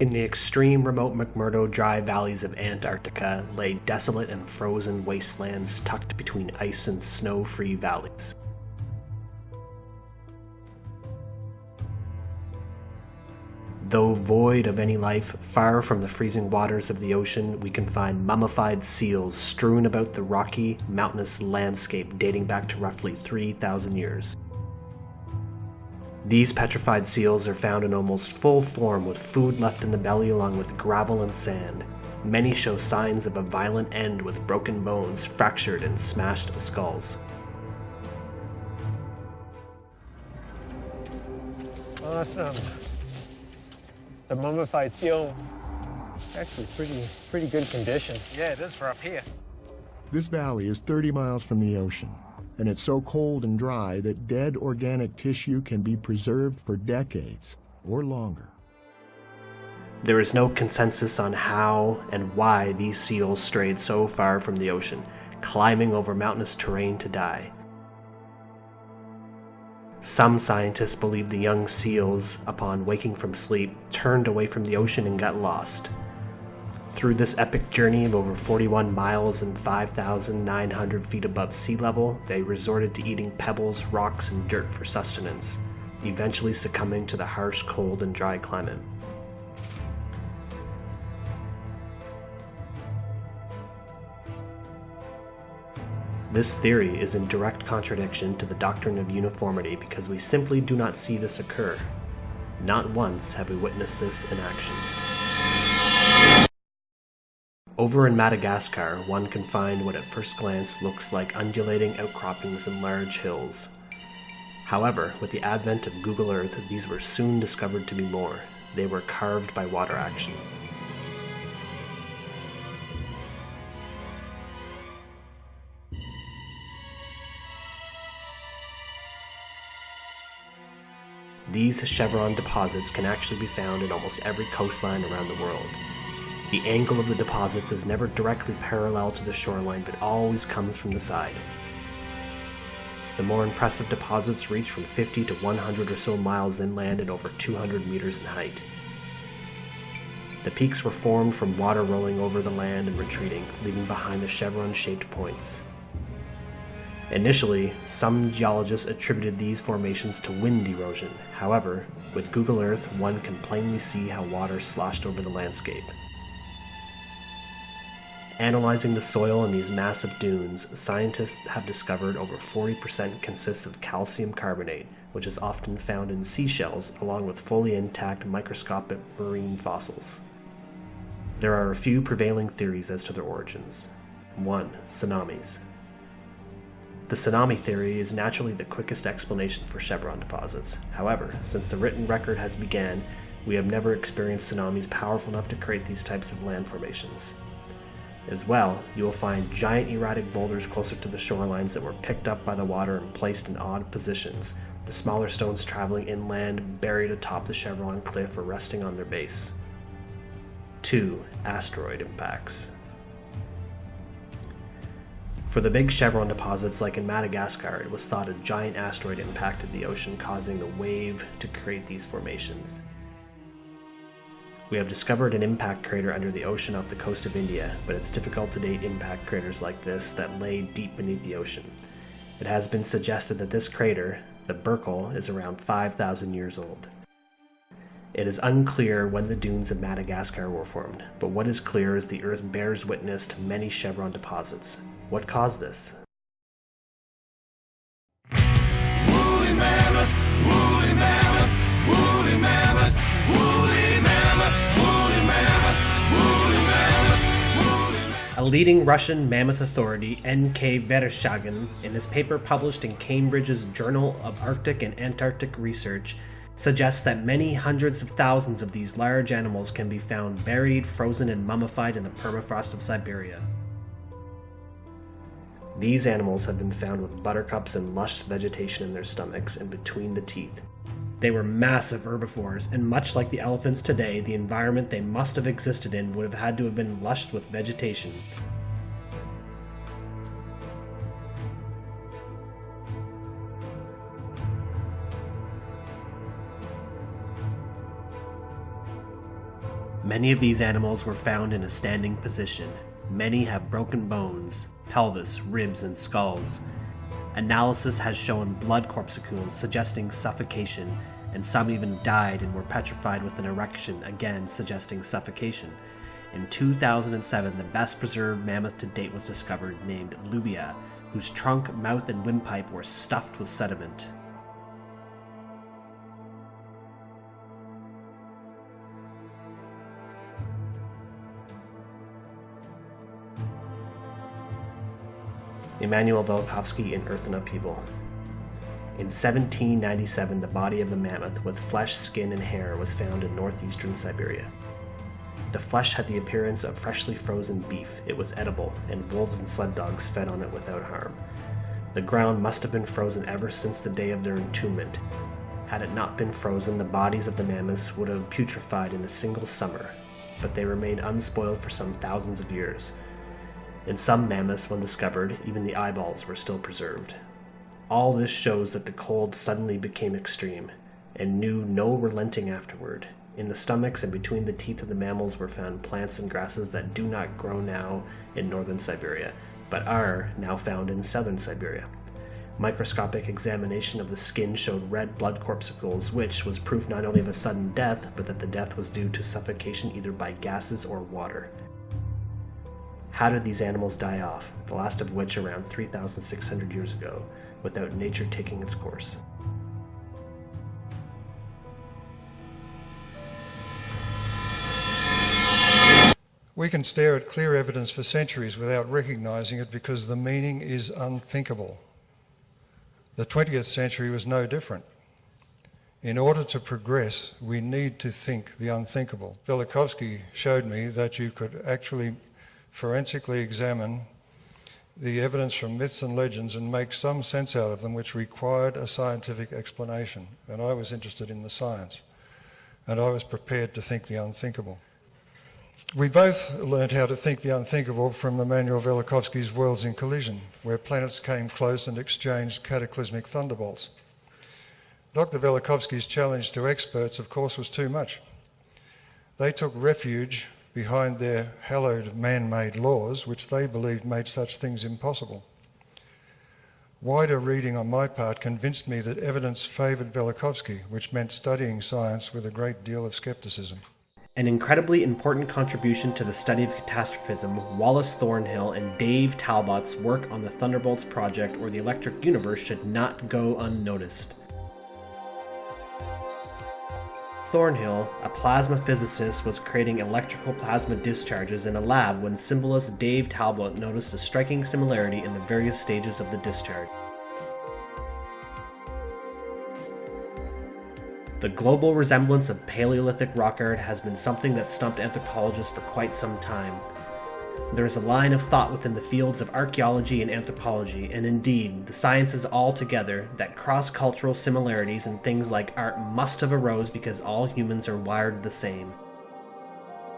In the extreme remote McMurdo dry valleys of Antarctica lay desolate and frozen wastelands tucked between ice and snow-free valleys. Though void of any life, far from the freezing waters of the ocean, we can find mummified seals strewn about the rocky, mountainous landscape dating back to roughly 3,000 years. These petrified seals are found in almost full form with food left in the belly along with gravel and sand. Many show signs of a violent end with broken bones, fractured and smashed skulls. Awesome. The mummified seal, actually pretty good condition. Yeah, it is for up here. This valley is 30 miles from the ocean, and it's so cold and dry that dead organic tissue can be preserved for decades or longer. There is no consensus on how and why these seals strayed so far from the ocean, climbing over mountainous terrain to die. Some scientists believe the young seals, upon waking from sleep, turned away from the ocean and got lost. Through this epic journey of over 41 miles and 5,900 feet above sea level, they resorted to eating pebbles, rocks, and dirt for sustenance, eventually succumbing to the harsh cold and dry climate. This theory is in direct contradiction to the doctrine of uniformity because we simply do not see this occur. Not once have we witnessed this in action. Over in Madagascar, one can find what at first glance looks like undulating outcroppings and large hills. However, with the advent of Google Earth, these were soon discovered to be more. They were carved by water action. These chevron deposits can actually be found in almost every coastline around the world. The angle of the deposits is never directly parallel to the shoreline, but always comes from the side. The more impressive deposits reach from 50 to 100 or so miles inland and over 200 meters in height. The peaks were formed from water rolling over the land and retreating, leaving behind the chevron-shaped points. Initially, some geologists attributed these formations to wind erosion. However, with Google Earth, one can plainly see how water sloshed over the landscape. Analyzing the soil in these massive dunes, scientists have discovered over 40% consists of calcium carbonate, which is often found in seashells along with fully intact microscopic marine fossils. There are a few prevailing theories as to their origins. 1. Tsunamis. The tsunami theory is naturally the quickest explanation for chevron deposits. However, since the written record has begun, we have never experienced tsunamis powerful enough to create these types of land formations. As well, you will find giant erratic boulders closer to the shorelines that were picked up by the water and placed in odd positions, the smaller stones traveling inland, buried atop the chevron cliff or resting on their base. 2. Asteroid impacts. For the big chevron deposits like in Madagascar, it was thought a giant asteroid impacted the ocean, causing a wave to create these formations. We have discovered an impact crater under the ocean off the coast of India, but it's difficult to date impact craters like this that lay deep beneath the ocean. It has been suggested that this crater, the Burkle, is around 5,000 years old. It is unclear when the dunes of Madagascar were formed, but what is clear is the Earth bears witness to many chevron deposits. What caused this? Woolly mammoth, woolly mammoth, woolly mammoth, woolly mammoth, woolly mammoth, woolly mammoth, woolly mammoth. A leading Russian mammoth authority, N.K. Vereshchagin, in his paper published in Cambridge's Journal of Arctic and Antarctic Research, suggests that many hundreds of thousands of these large animals can be found buried, frozen, and mummified in the permafrost of Siberia. These animals have been found with buttercups and lush vegetation in their stomachs and between the teeth. They were massive herbivores, and much like the elephants today, the environment they must have existed in would have had to have been lush with vegetation. Many of these animals were found in a standing position. Many have broken bones, pelvis, ribs, and skulls. Analysis has shown blood corpuscles suggesting suffocation, and some even died and were petrified with an erection, again suggesting suffocation. In 2007, the best preserved mammoth to date was discovered, named Lubia, whose trunk, mouth, and windpipe were stuffed with sediment. Immanuel Velikovsky in Earth in Upheaval. In 1797, the body of a mammoth with flesh, skin, and hair was found in northeastern Siberia. The flesh had the appearance of freshly frozen beef. It was edible, and wolves and sled dogs fed on it without harm. The ground must have been frozen ever since the day of their entombment. Had it not been frozen, the bodies of the mammoths would have putrefied in a single summer, but they remained unspoiled for some thousands of years. In some mammoths, when discovered, even the eyeballs were still preserved. All this shows that the cold suddenly became extreme, and knew no relenting afterward. In the stomachs and between the teeth of the mammals were found plants and grasses that do not grow now in northern Siberia, but are now found in southern Siberia. Microscopic examination of the skin showed red blood corpuscles, which was proof not only of a sudden death, but that the death was due to suffocation either by gases or water. How did these animals die off, the last of which around 3,600 years ago, without nature taking its course? We can stare at clear evidence for centuries without recognizing it because the meaning is unthinkable. The 20th century was no different. In order to progress, we need to think the unthinkable. Velikovsky showed me that you could actually forensically examine the evidence from myths and legends and make some sense out of them, which required a scientific explanation. And I was interested in the science, and I was prepared to think the unthinkable. We both learned how to think the unthinkable from Immanuel Velikovsky's Worlds in Collision, where planets came close and exchanged cataclysmic thunderbolts. Dr. Velikovsky's challenge to experts, of course, was too much. They took refuge behind their hallowed man-made laws, which they believed made such things impossible. Wider reading on my part convinced me that evidence favoured Velikovsky, which meant studying science with a great deal of scepticism. An incredibly important contribution to the study of catastrophism, Wallace Thornhill and Dave Talbot's work on the Thunderbolts Project or the Electric Universe should not go unnoticed. Thornhill, a plasma physicist, was creating electrical plasma discharges in a lab when symbolist Dave Talbot noticed a striking similarity in the various stages of the discharge. The global resemblance of Paleolithic rock art has been something that stumped anthropologists for quite some time. There is a line of thought within the fields of archaeology and anthropology, and indeed the sciences all together, that cross-cultural similarities in things like art must have arose because all humans are wired the same.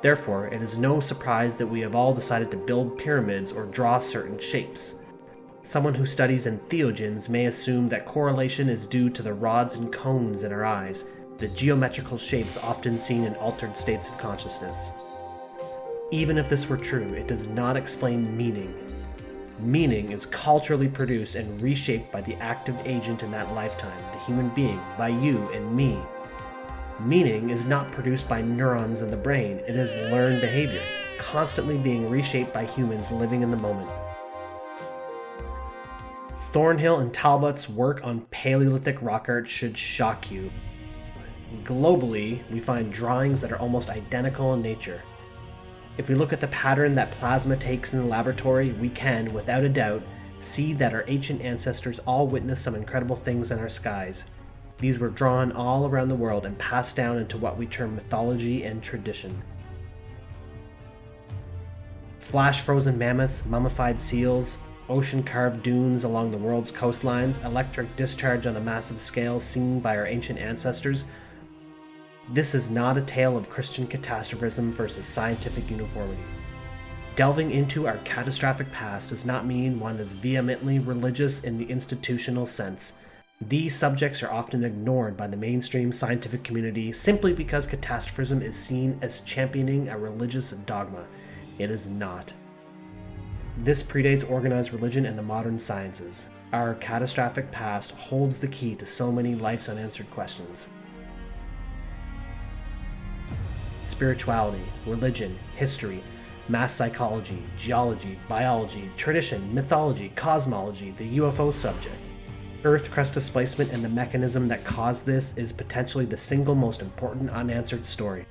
Therefore, it is no surprise that we have all decided to build pyramids or draw certain shapes. Someone who studies entheogens may assume that correlation is due to the rods and cones in our eyes, the geometrical shapes often seen in altered states of consciousness. Even if this were true, it does not explain meaning. Meaning is culturally produced and reshaped by the active agent in that lifetime, the human being, by you and me. Meaning is not produced by neurons in the brain, it is learned behavior, constantly being reshaped by humans living in the moment. Thornhill and Talbot's work on Paleolithic rock art should shock you. Globally, we find drawings that are almost identical in nature. If we look at the pattern that plasma takes in the laboratory, we can, without a doubt, see that our ancient ancestors all witnessed some incredible things in our skies. These were drawn all around the world and passed down into what we term mythology and tradition. Flash-frozen mammoths, mummified seals, ocean-carved dunes along the world's coastlines, electric discharge on a massive scale seen by our ancient ancestors. This is not a tale of Christian catastrophism versus scientific uniformity. Delving into our catastrophic past does not mean one is vehemently religious in the institutional sense. These subjects are often ignored by the mainstream scientific community simply because catastrophism is seen as championing a religious dogma. It is not. This predates organized religion and the modern sciences. Our catastrophic past holds the key to so many life's unanswered questions. Spirituality, religion, history, mass psychology, geology, biology, tradition, mythology, cosmology, the UFO subject. Earth crust displacement and the mechanism that caused this is potentially the single most important unanswered story.